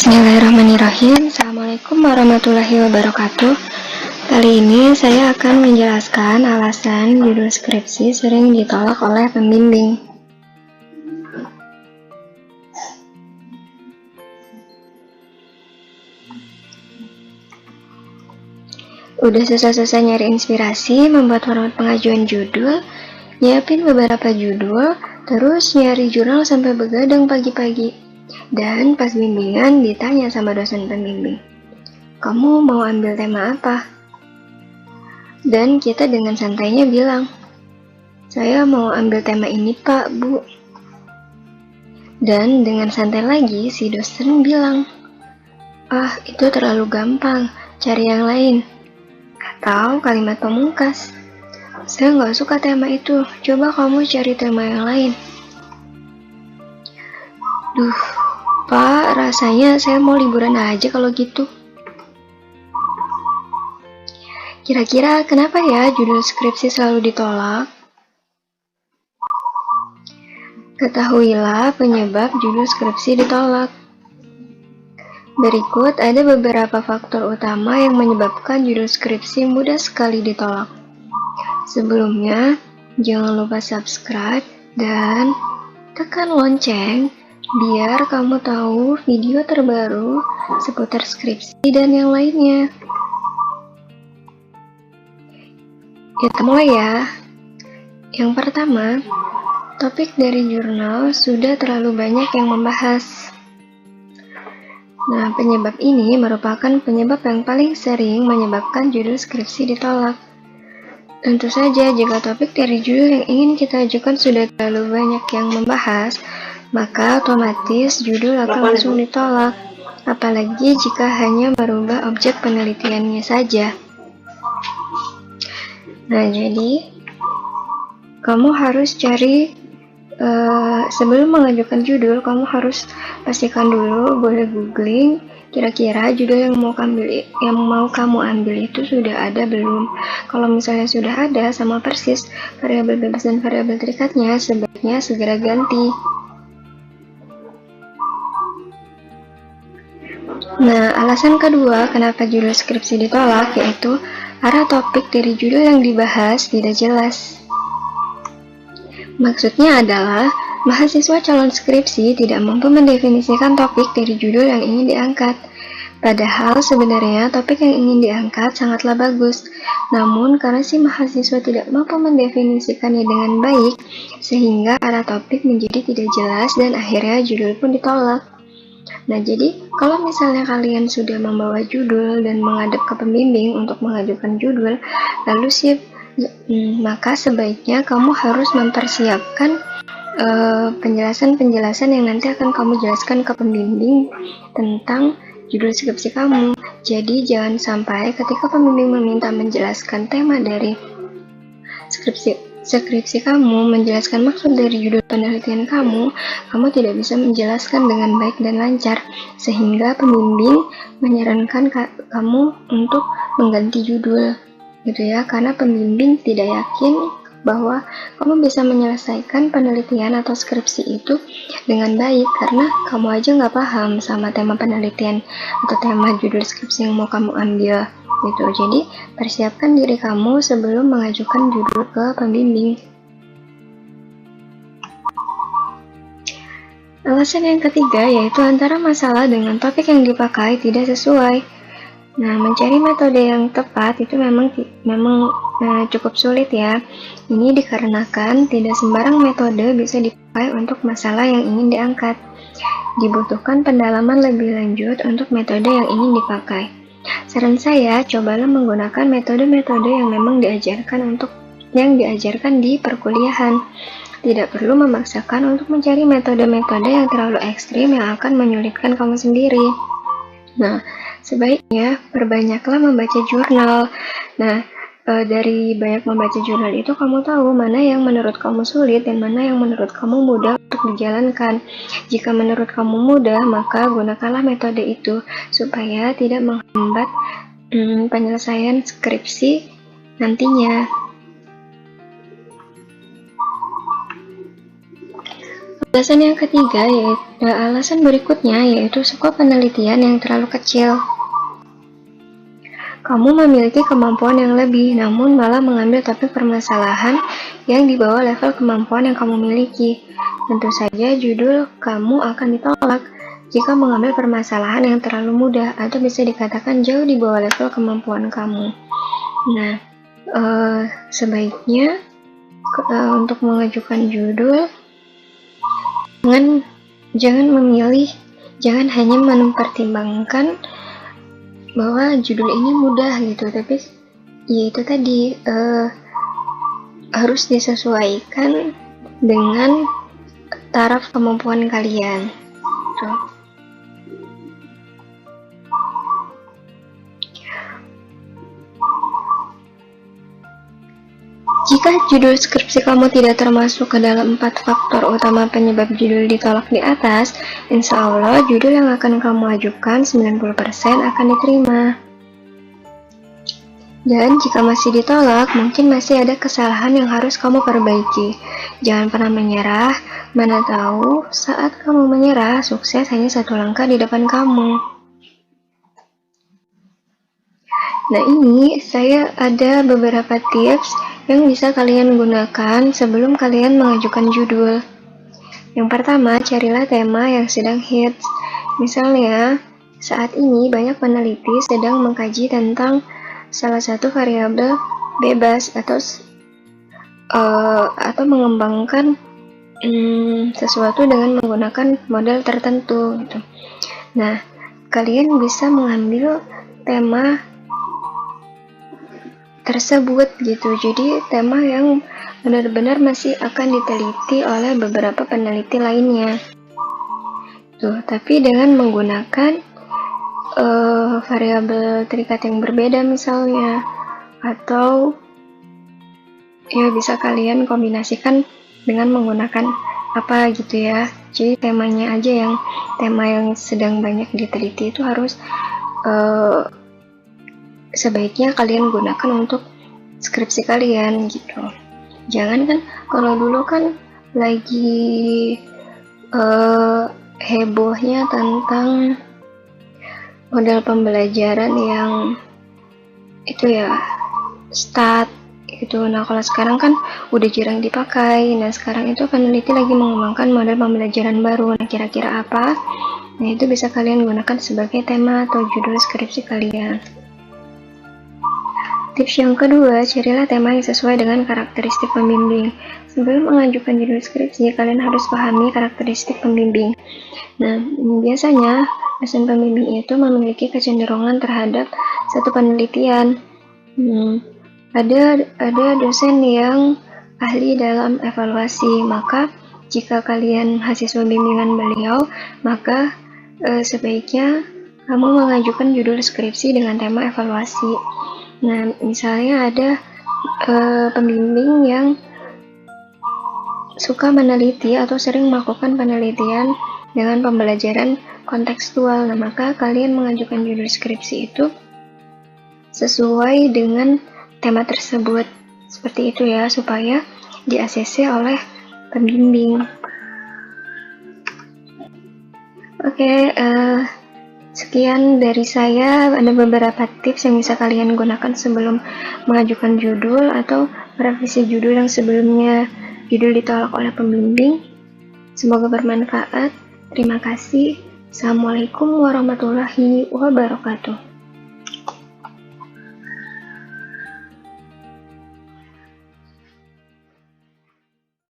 Bismillahirrahmanirrahim. Assalamualaikum warahmatullahi wabarakatuh. Kali ini saya akan menjelaskan alasan judul skripsi sering ditolak oleh pembimbing. Udah susah-susah nyari inspirasi, membuat format pengajuan judul, nyiapin beberapa judul, terus nyari jurnal sampai begadang pagi-pagi. Dan pas bimbingan ditanya sama dosen pembimbing, kamu mau ambil tema apa? Dan kita dengan santainya bilang, saya mau ambil tema ini Pak, Bu. Dan dengan santai lagi si dosen bilang, itu terlalu gampang, cari yang lain. Atau kalimat pamungkas, saya nggak suka tema itu, coba kamu cari tema yang lain. Duh, Pak, rasanya saya mau liburan aja kalau gitu. Kira-kira kenapa ya judul skripsi selalu ditolak? Ketahuilah penyebab judul skripsi ditolak. Berikut ada beberapa faktor utama yang menyebabkan judul skripsi mudah sekali ditolak. Sebelumnya, jangan lupa subscribe dan tekan lonceng biar kamu tahu video terbaru seputar skripsi dan yang lainnya. Kita mulai ya. Yang pertama, topik dari jurnal sudah terlalu banyak yang membahas. Nah, penyebab ini merupakan penyebab yang paling sering menyebabkan judul skripsi ditolak. Tentu saja, jika topik dari judul yang ingin kita ajukan sudah terlalu banyak yang membahas, maka otomatis judul akan langsung ditolak, apalagi jika hanya merubah objek penelitiannya saja. Nah, jadi kamu harus cari, sebelum mengajukan judul, kamu harus pastikan dulu, boleh googling, kira-kira judul yang mau kamu ambil itu sudah ada belum. Kalau misalnya sudah ada sama persis variabel bebas dan variabel terikatnya, sebaiknya segera ganti. Nah, alasan kedua kenapa judul skripsi ditolak yaitu arah topik dari judul yang dibahas tidak jelas. Maksudnya adalah mahasiswa calon skripsi tidak mampu mendefinisikan topik dari judul yang ingin diangkat. Padahal sebenarnya topik yang ingin diangkat sangatlah bagus. Namun karena si mahasiswa tidak mampu mendefinisikannya dengan baik, sehingga arah topik menjadi tidak jelas dan akhirnya judul pun ditolak. Nah, jadi kalau misalnya kalian sudah membawa judul dan menghadap ke pembimbing untuk mengajukan judul, lalu maka sebaiknya kamu harus mempersiapkan penjelasan-penjelasan yang nanti akan kamu jelaskan ke pembimbing tentang judul skripsi kamu. Jadi jangan sampai ketika pembimbing meminta menjelaskan tema dari skripsi kamu, menjelaskan maksud dari judul penelitian kamu tidak bisa menjelaskan dengan baik dan lancar, sehingga pembimbing menyarankan kamu untuk mengganti judul, gitu ya, karena pembimbing tidak yakin bahwa kamu bisa menyelesaikan penelitian atau skripsi itu dengan baik, karena kamu aja nggak paham sama tema penelitian atau tema judul skripsi yang mau kamu ambil. Gitu. Jadi persiapkan diri kamu sebelum mengajukan judul ke pembimbing. Alasan yang ketiga yaitu antara masalah dengan topik yang dipakai tidak sesuai. Nah, mencari metode yang tepat itu memang cukup sulit ya. Ini dikarenakan tidak sembarang metode bisa dipakai untuk masalah yang ingin diangkat. Dibutuhkan pendalaman lebih lanjut untuk metode yang ingin dipakai. Saran saya, cobalah menggunakan metode-metode yang memang diajarkan di perkuliahan. Tidak perlu memaksakan untuk mencari metode-metode yang terlalu ekstrim yang akan menyulitkan kamu sendiri. Nah, sebaiknya perbanyaklah membaca jurnal. Nah, dari banyak membaca jurnal itu kamu tahu mana yang menurut kamu sulit dan mana yang menurut kamu mudah untuk dijalankan. Jika menurut kamu mudah, maka gunakanlah metode itu supaya tidak menghambat penyelesaian skripsi nantinya. Alasan yang ketiga alasan berikutnya yaitu skop penelitian yang terlalu kecil. Kamu memiliki kemampuan yang lebih, namun malah mengambil topik permasalahan yang di bawah level kemampuan yang kamu miliki. Tentu saja judul kamu akan ditolak jika mengambil permasalahan yang terlalu mudah atau bisa dikatakan jauh di bawah level kemampuan kamu. Nah, sebaiknya untuk mengajukan judul, jangan hanya mempertimbangkan bahwa judul ini mudah gitu, tapi ya itu tadi harus disesuaikan dengan taraf kemampuan kalian. Jika judul skripsi kamu tidak termasuk ke dalam 4 faktor utama penyebab judul ditolak di atas, insya Allah judul yang akan kamu ajukan 90% akan diterima. Dan jika masih ditolak, mungkin masih ada kesalahan yang harus kamu perbaiki. Jangan pernah menyerah, mana tahu saat kamu menyerah, sukses hanya satu langkah di depan kamu. Nah, ini saya ada beberapa tips yang bisa kalian gunakan sebelum kalian mengajukan judul. Yang pertama, carilah tema yang sedang hits. Misalnya, saat ini banyak peneliti sedang mengkaji tentang salah satu variabel bebas atau mengembangkan sesuatu dengan menggunakan model tertentu gitu. Nah, kalian bisa mengambil tema tersebut gitu. Jadi tema yang benar-benar masih akan diteliti oleh beberapa peneliti lainnya. Tuh, tapi dengan menggunakan variabel terikat yang berbeda misalnya, atau ya bisa kalian kombinasikan dengan menggunakan apa gitu ya. Jadi temanya aja tema yang sedang banyak diteliti itu harus sebaiknya kalian gunakan untuk skripsi kalian gitu. Jangan kan, kalau dulu kan lagi hebohnya tentang model pembelajaran yang itu ya, stat gitu. Nah, kalau sekarang kan udah jarang dipakai. Nah, sekarang itu peneliti lagi mengembangkan model pembelajaran baru. Nah, kira-kira apa? Nah, itu bisa kalian gunakan sebagai tema atau judul skripsi kalian. Tips yang kedua, carilah tema yang sesuai dengan karakteristik pembimbing. Sebelum mengajukan judul skripsi, kalian harus pahami karakteristik pembimbing. Nah, biasanya dosen pembimbing itu memiliki kecenderungan terhadap satu penelitian. Ada dosen yang ahli dalam evaluasi, maka jika kalian mahasiswa bimbingan beliau, maka sebaiknya kamu mengajukan judul skripsi dengan tema evaluasi. Nah, misalnya ada pembimbing yang suka meneliti atau sering melakukan penelitian dengan pembelajaran kontekstual. Nah, maka kalian mengajukan judul skripsi itu sesuai dengan tema tersebut. Seperti itu ya, supaya di-ACC oleh pembimbing. Oke, sekian dari saya. Ada beberapa tips yang bisa kalian gunakan sebelum mengajukan judul atau merevisi judul yang sebelumnya judul ditolak oleh pembimbing. Semoga bermanfaat. Terima kasih. Assalamualaikum warahmatullahi wabarakatuh.